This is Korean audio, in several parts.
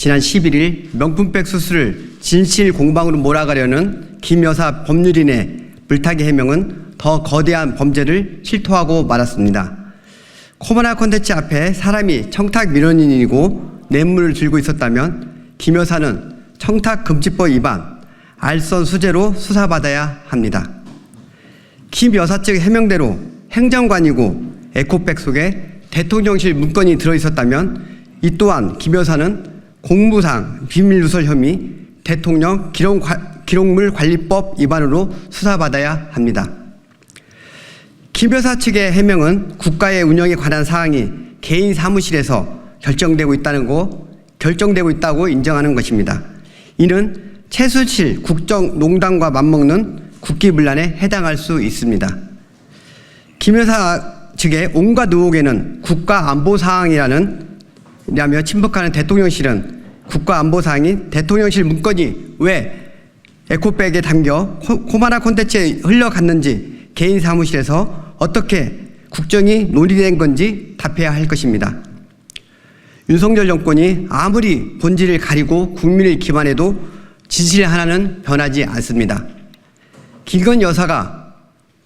지난 11일 명품백 수수를 진실 공방으로 몰아가려는 김 여사 법률인의 물타기 해명은 더 거대한 범죄를 실토하고 말았습니다. 코바나 콘텐츠 앞에 사람이 청탁 민원인이고 뇌물을 들고 있었다면 김 여사는 청탁금지법 위반, 알선 수재로 수사받아야 합니다. 김 여사 측 해명대로 행정관이고 에코백 속에 대통령실 문건이 들어있었다면 이 또한 김 여사는 공무상 비밀누설 혐의, 대통령 기록물 관리법 위반으로 수사받아야 합니다. 김 여사 측의 해명은 국가의 운영에 관한 사항이 개인 사무실에서 결정되고 있다고 인정하는 것입니다. 이는 최순실 국정농단과 맞먹는 국기문란에 해당할 수 있습니다. 김 여사 측의 온갖 의혹에는 국가안보사항이라며 침묵하는 대통령실은 국가안보사항인 대통령실 문건이 왜 에코백에 담겨 코바나 콘텐츠에 흘러갔는지 개인 사무실에서 어떻게 국정이 논의된 건지 답해야 할 것입니다. 윤석열 정권이 아무리 본질을 가리고 국민을 기만해도 진실 하나는 변하지 않습니다. 김건희 여사가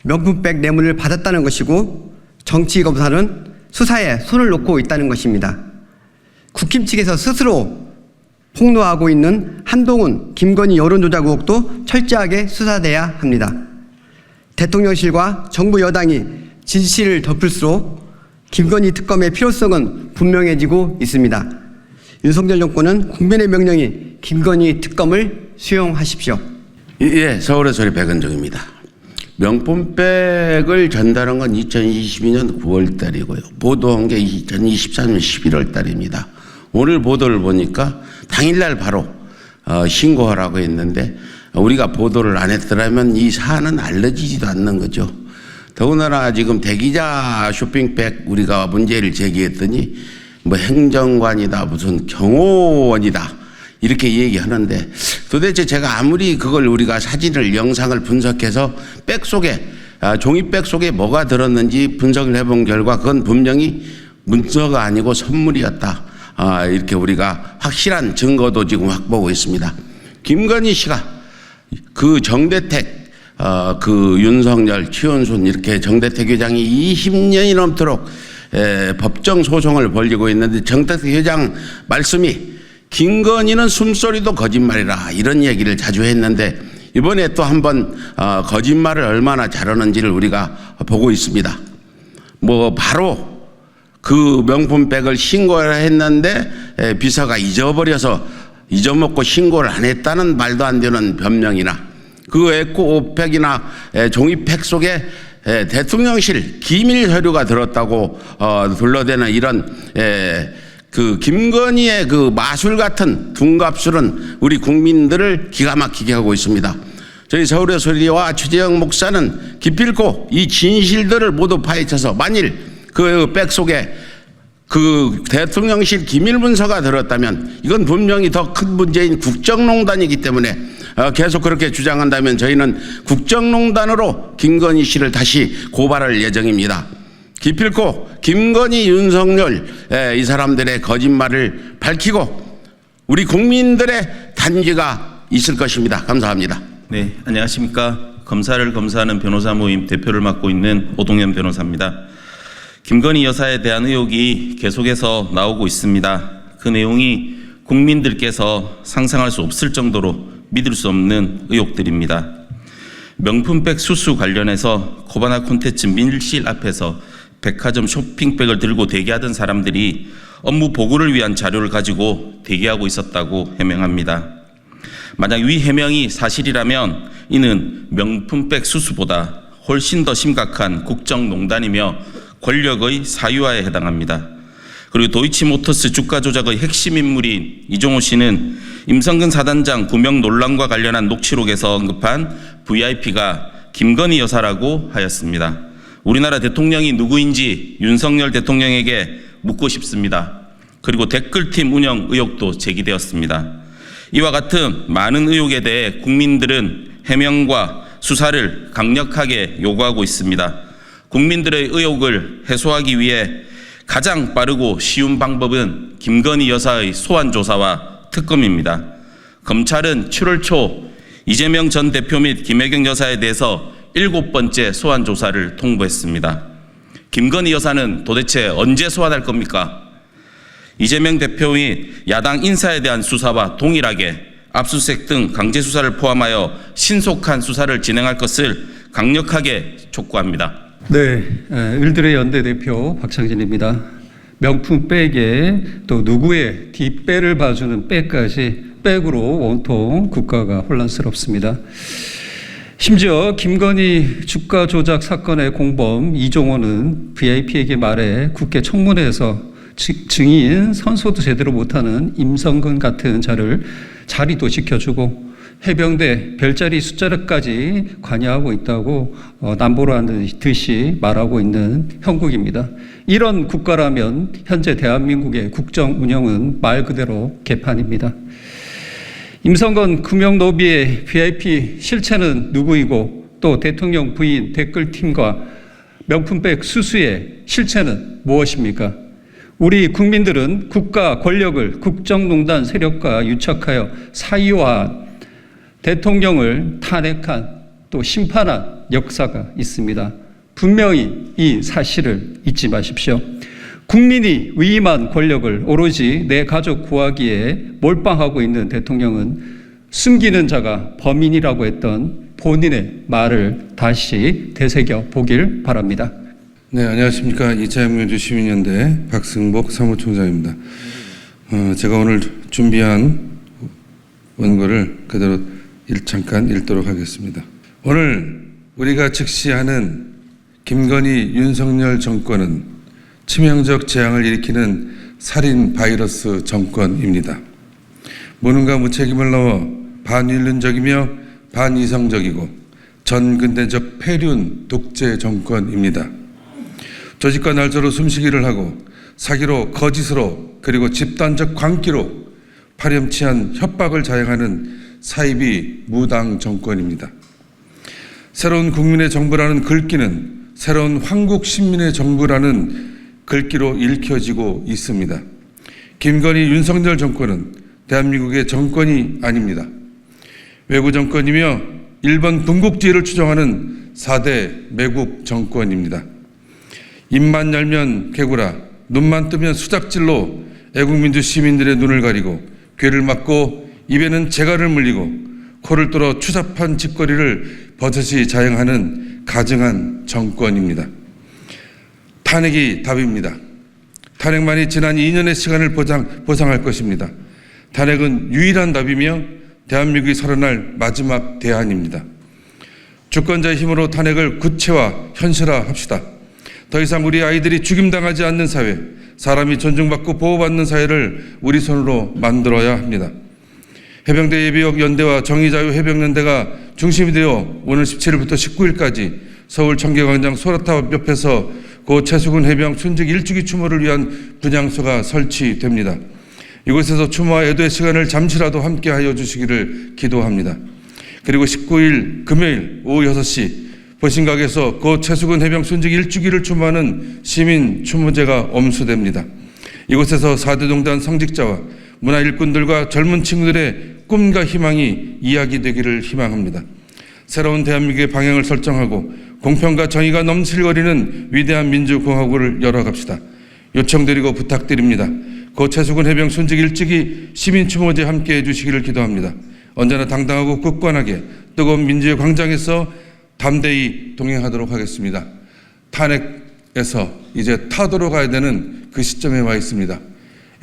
명품백 뇌물을 받았다는 것이고 정치검사는 수사에 손을 놓고 있다는 것입니다. 국힘 측에서 스스로 폭로하고 있는 한동훈, 김건희 여론조작 의혹도 철저하게 수사돼야 합니다. 대통령실과 정부 여당이 진실을 덮을수록 김건희 특검의 필요성은 분명해지고 있습니다. 윤석열 정권은 국민의 명령인 김건희 특검을 수용하십시오. 예, 서울의 소리 백은종입니다. 명품백을 전달한 건 2022년 9월 달이고요. 보도한 게 2023년 11월 달입니다. 오늘 보도를 보니까 당일날 바로 신고하라고 했는데 우리가 보도를 안 했더라면 이 사안은 알려지지도 않는 거죠. 더군다나 지금 대기자 쇼핑백 우리가 문제를 제기했더니 뭐 행정관이다 무슨 경호원이다 이렇게 얘기하는데 도대체 제가 아무리 그걸 우리가 사진을 영상을 분석해서 백 속에 종이백 속에 뭐가 들었는지 분석을 해본 결과 그건 분명히 문서가 아니고 선물이었다. 이렇게 우리가 확실한 증거도 지금 확보하고 있습니다. 김건희 씨가 그 정대택 그 윤석열, 최은순 이렇게 정대택 회장이 20년이 넘도록 법정 소송을 벌이고 있는데 정대택 회장 말씀이 김건희는 숨소리도 거짓말이라 이런 얘기를 자주 했는데 이번에 또 한번 거짓말을 얼마나 잘하는지를 우리가 보고 있습니다. 뭐 바로 그 명품백을 신고를 했는데 비서가 잊어먹고 신고를 안 했다는 말도 안 되는 변명이나 그 에코백이나 종이팩 속에 대통령실 기밀 서류가 들었다고 둘러대는 이런 그 김건희의 그 마술 같은 둔갑술은 우리 국민들을 기가 막히게 하고 있습니다. 저희 서울의 소리와 최재형 목사는 기필코 이 진실들을 모두 파헤쳐서 만일 그 백 속에 그 대통령실 기밀 문서가 들었다면 이건 분명히 더 큰 문제인 국정농단이기 때문에 계속 그렇게 주장한다면 저희는 국정농단으로 김건희 씨를 다시 고발할 예정입니다. 기필코 김건희, 윤석열 이 사람들의 거짓말을 밝히고 우리 국민들의 단죄가 있을 것입니다. 감사합니다. 네, 안녕하십니까. 검사를 검사하는 변호사 모임 대표를 맡고 있는 오동현 변호사입니다. 김건희 여사에 대한 의혹이 계속해서 나오고 있습니다. 그 내용이 국민들께서 상상할 수 없을 정도로 믿을 수 없는 의혹들입니다. 명품백 수수 관련해서 코바나 콘텐츠 밀실 앞에서 백화점 쇼핑백을 들고 대기하던 사람들이 업무 보고를 위한 자료를 가지고 대기하고 있었다고 해명합니다. 만약 위 해명이 사실이라면 이는 명품백 수수보다 훨씬 더 심각한 국정농단이며 권력의 사유화에 해당합니다. 그리고 도이치모터스 주가 조작의 핵심 인물인 이종호 씨는 임성근 사단장 구명 논란과 관련한 녹취록에서 언급한 VIP가 김건희 여사라고 하였습니다. 우리나라 대통령이 누구인지 윤석열 대통령에게 묻고 싶습니다. 그리고 댓글팀 운영 의혹도 제기되었습니다. 이와 같은 많은 의혹에 대해 국민들은 해명과 수사를 강력하게 요구하고 있습니다. 국민들의 의혹을 해소하기 위해 가장 빠르고 쉬운 방법은 김건희 여사의 소환 조사와 특검입니다. 검찰은 7월 초 이재명 전 대표 및 김혜경 여사에 대해서 7번째 소환 조사를 통보했습니다. 김건희 여사는 도대체 언제 소환할 겁니까? 이재명 대표 및 야당 인사에 대한 수사와 동일하게 압수수색 등 강제 수사를 포함하여 신속한 수사를 진행할 것을 강력하게 촉구합니다. 네, 을들의 연대 대표 박창진입니다. 명품 백에 또 누구의 뒷배를 봐주는 백까지 백으로 온통 국가가 혼란스럽습니다. 심지어 김건희 주가 조작 사건의 공범 이종호는 VIP에게 말해 국회 청문회에서 증인 선소도 제대로 못하는 임성근 같은 자리도 지켜주고 해병대 별자리 숫자까지 관여하고 있다고 남보로 하는 듯이 말하고 있는 형국입니다. 이런 국가라면 현재 대한민국의 국정 운영은 말 그대로 개판입니다. 임성건 금융로비의 VIP 실체는 누구이고 또 대통령 부인 댓글팀과 명품백 수수의 실체는 무엇입니까? 우리 국민들은 국가 권력을 국정농단 세력과 유착하여 사유화한 대통령을 탄핵한 또 심판한 역사가 있습니다. 분명히 이 사실을 잊지 마십시오. 국민이 위임한 권력을 오로지 내 가족 구하기에 몰빵하고 있는 대통령은 숨기는 자가 범인이라고 했던 본인의 말을 다시 되새겨 보길 바랍니다. 네, 안녕하십니까. 2차 민주 시민연대 박승복 사무총장입니다. 제가 오늘 준비한 원고를 그대로 잠깐 읽도록 하겠습니다. 오늘 우리가 직시하는 김건희 윤석열 정권은 치명적 재앙을 일으키는 살인 바이러스 정권입니다. 무능과 무책임을 넘어 반인륜적이며 반이성적이고 전근대적 폐륜 독재 정권입니다. 조직과 날조로 숨쉬기를 하고 사기로 거짓으로 그리고 집단적 광기로 파렴치한 협박을 자행하는 사이비 무당 정권입니다. 새로운 국민의 정부라는 글귀는 새로운 황국 신민의 정부라는 글귀로 읽혀지고 있습니다. 김건희 윤석열 정권은 대한민국의 정권이 아닙니다. 외구 정권이며 일본 분국주의를 추종하는 4대 매국 정권입니다. 입만 열면 개구라, 눈만 뜨면 수작질로 애국민주 시민들의 눈을 가리고 귀를 막고 입에는 재갈을 물리고 코를 뚫어 추잡한 짓거리를 버젓이 자행하는 가증한 정권입니다. 탄핵이 답입니다. 탄핵만이 지난 2년의 시간을 보상할 것입니다. 탄핵은 유일한 답이며 대한민국이 살아날 마지막 대안입니다. 주권자의 힘으로 탄핵을 구체화, 현실화합시다. 더 이상 우리 아이들이 죽임당하지 않는 사회, 사람이 존중받고 보호받는 사회를 우리 손으로 만들어야 합니다. 해병대 예비역 연대와 정의자유해병연대가 중심이 되어 오늘 17일부터 19일까지 서울 청계광장 소라탑 옆에서 고 최수근 해병 순직 일주기 추모를 위한 분향소가 설치됩니다. 이곳에서 추모와 애도의 시간을 잠시라도 함께하여 주시기를 기도합니다. 그리고 19일 금요일 오후 6시 보신각에서 고 최수근 해병 순직 일주기를 추모하는 시민 추모제가 엄수됩니다. 이곳에서 4대 동단 성직자와 문화 일꾼들과 젊은 친구들의 꿈과 희망이 이야기되기를 희망합니다. 새로운 대한민국의 방향을 설정하고 공평과 정의가 넘실거리는 위대한 민주공화국을 열어갑시다. 요청드리고 부탁드립니다. 고 최수근 해병 순직 일주기 시민추모제 함께해 주시기를 기도합니다. 언제나 당당하고 굳건하게 뜨거운 민주의 광장에서 담대히 동행하도록 하겠습니다. 탄핵에서 이제 타도로 가야 되는 그 시점에 와 있습니다.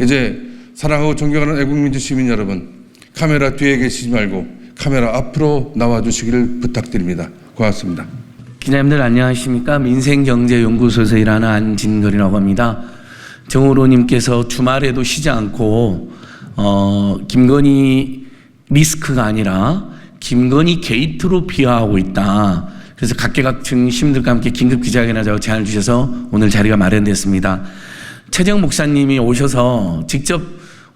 이제 사랑하고 존경하는 애국민주 시민 여러분, 카메라 뒤에 계시지 말고 카메라 앞으로 나와주시기를 부탁드립니다. 고맙습니다. 기자님들 안녕하십니까? 민생경제연구소에서 일하는 안진걸이라고 합니다. 정호로님께서 주말에도 쉬지 않고 김건희 리스크가 아니라 김건희 게이트로 비하하고 있다. 그래서 각계각층 시민들과 함께 긴급 기자회견하자고 제안을 주셔서 오늘 자리가 마련됐습니다. 최재형 목사님이 오셔서 직접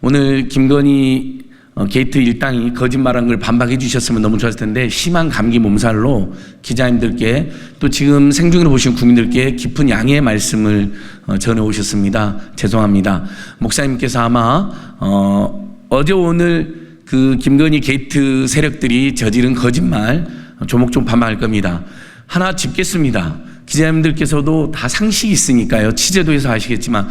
오늘 김건희 게이트 일당이 거짓말한 걸 반박해 주셨으면 너무 좋았을 텐데 심한 감기 몸살로 기자님들께 또 지금 생중으로 보신 국민들께 깊은 양해의 말씀을 전해 오셨습니다. 죄송합니다. 목사님께서 아마 어제 오늘 그 김건희 게이트 세력들이 저지른 거짓말 조목조목 반박할 겁니다. 하나 짚겠습니다. 기자님들께서도 다 상식이 있으니까요. 취재도 해서 아시겠지만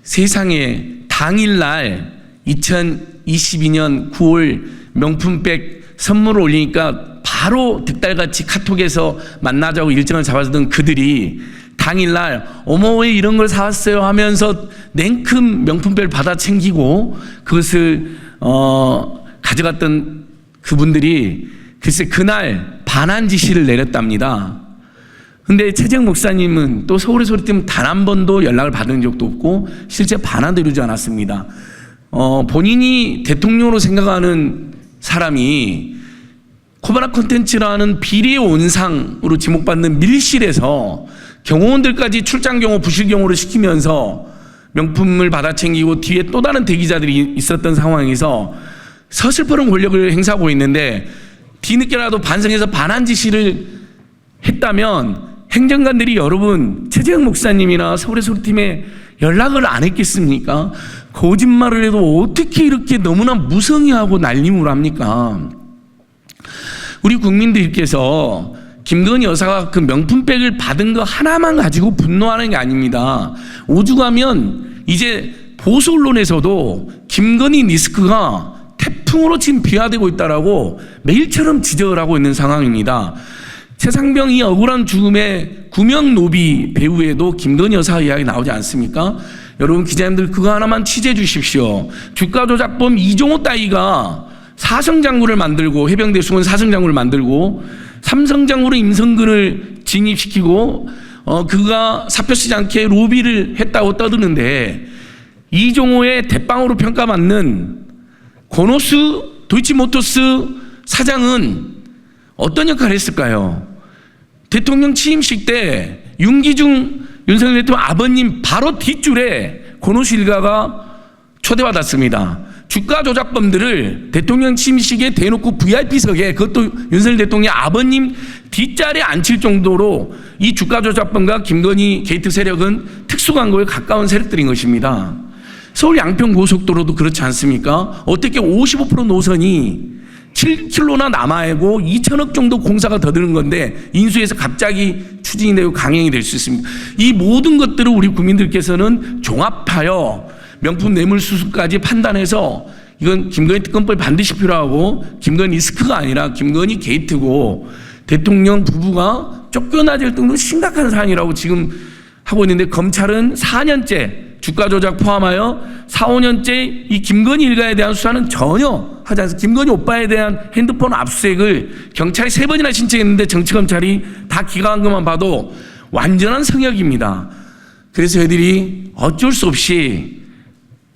세상에 당일날 2022년 9월 명품백 선물을 올리니까 바로 득달같이 카톡에서 만나자고 일정을 잡아주던 그들이 당일날 어머 왜 이런 걸 사왔어요 하면서 냉큼 명품백을 받아 챙기고 그것을 가져갔던 그분들이 글쎄 그날 반환 지시를 내렸답니다. 근데 최재형 목사님은 또 서울의 소리팀 단 한 번도 연락을 받은 적도 없고 실제 반환도 이루지 않았습니다. 본인이 대통령으로 생각하는 사람이 코바나 콘텐츠라는 비리의 온상으로 지목받는 밀실에서 경호원들까지 출장 경호, 부실 경호를 시키면서 명품을 받아 챙기고 뒤에 또 다른 대기자들이 있었던 상황에서 서슬퍼런 권력을 행사하고 있는데 뒤늦게라도 반성해서 반환 지시를 했다면 행정관들이 여러분 최재형 목사님이나 서울의 소리팀에 연락을 안 했겠습니까? 거짓말을 해도 어떻게 이렇게 너무나 무성의하고 날림을 합니까? 우리 국민들께서 김건희 여사가 그 명품백을 받은 거 하나만 가지고 분노하는 게 아닙니다. 오죽하면 이제 보수 언론에서도 김건희 리스크가 태풍으로 지금 비화되고 있다라고 매일처럼 지적을 하고 있는 상황입니다. 최상병이 억울한 죽음의 구명노비 배우에도 김건희 여사 이야기 나오지 않습니까? 여러분 기자님들 그거 하나만 취재해 주십시오. 주가조작범 이종호 따위가 사성장군을 만들고 해병대 수군 사성장군을 만들고 삼성장군의 임성근을 진입시키고 그가 사표 쓰지 않게 로비를 했다고 떠드는데 이종호의 대빵으로 평가받는 고노스 도이치모터스 사장은 어떤 역할을 했을까요? 대통령 취임식 때 윤기중 윤석열 대통령 아버님 바로 뒷줄에 고노스 일가가 초대받았습니다. 주가 조작범들을 대통령 취임식에 대놓고 VIP석에 그것도 윤석열 대통령 아버님 뒷자리에 앉힐 정도로 이 주가 조작범과 김건희 게이트 세력은 특수광고에 가까운 세력들인 것입니다. 서울 양평 고속도로도 그렇지 않습니까? 어떻게 55% 노선이 7km나 남아야고 2천억 정도 공사가 더 드는 건데 인수해서 갑자기 추진이 되고 강행이 될 수 있습니다. 이 모든 것들을 우리 국민들께서는 종합하여 명품 뇌물수수까지 판단해서 이건 김건희 특검법이 반드시 필요하고 김건희 리스크가 아니라 김건희 게이트고 대통령 부부가 쫓겨나질 정도로 심각한 사안이라고 지금 하고 있는데 검찰은 4년째 주가 조작 포함하여 4, 5년째 이 김건희 일가에 대한 수사는 전혀 하지 않습니다. 김건희 오빠에 대한 핸드폰 압수수색을 경찰이 3번이나 신청했는데 정치검찰이 다 기각한 것만 봐도 완전한 성역입니다. 그래서 저희들이 어쩔 수 없이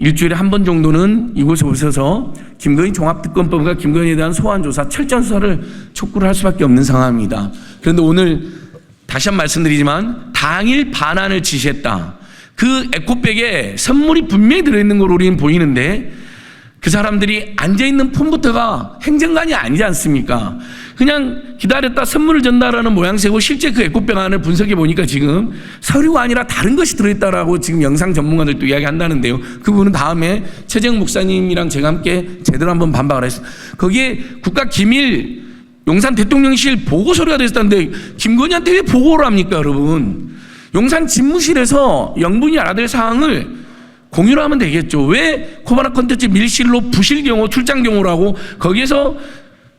일주일에 한 번 정도는 이곳에 오셔서 김건희 종합특검법과 김건희에 대한 소환조사, 철저한 수사를 촉구를 할 수밖에 없는 상황입니다. 그런데 오늘 다시 한번 말씀드리지만 당일 반환을 지시했다. 그 에코백에 선물이 분명히 들어있는 걸로 우리는 보이는데 그 사람들이 앉아있는 폰부터가 행정관이 아니지 않습니까? 그냥 기다렸다 선물을 전달하는 모양새고 실제 그 에코백 안을 분석해 보니까 지금 서류가 아니라 다른 것이 들어있다라고 지금 영상 전문가들도 이야기한다는데요. 그 부분은 다음에 최재형 목사님이랑 제가 함께 제대로 한번 반박을 했습니다. 거기에 국가기밀 용산 대통령실 보고서류가 들어있다는데 김건희한테 왜 보고를 합니까 여러분? 용산 집무실에서 영분이 알아낼 사항을 공유를 하면 되겠죠. 왜 코바나 콘텐츠 밀실로 부실 경호, 출장 경호라고 거기에서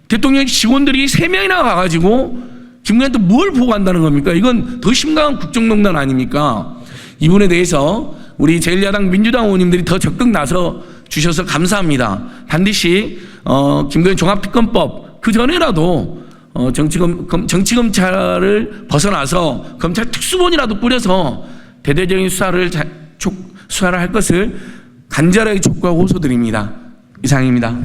대통령 직원들이 3명이나 가가지고 김건희한테 뭘 보고한다는 겁니까? 이건 더 심각한 국정농단 아닙니까? 이 부분에 대해서 우리 제1야당 민주당 의원님들이 더 적극 나서 주셔서 감사합니다. 반드시 김건희 종합특검법 그 전에라도 정치검찰을 벗어나서 검찰 특수본이라도 꾸려서 대대적인 수사를 할 것을 간절하게 촉구하고 호소드립니다. 이상입니다.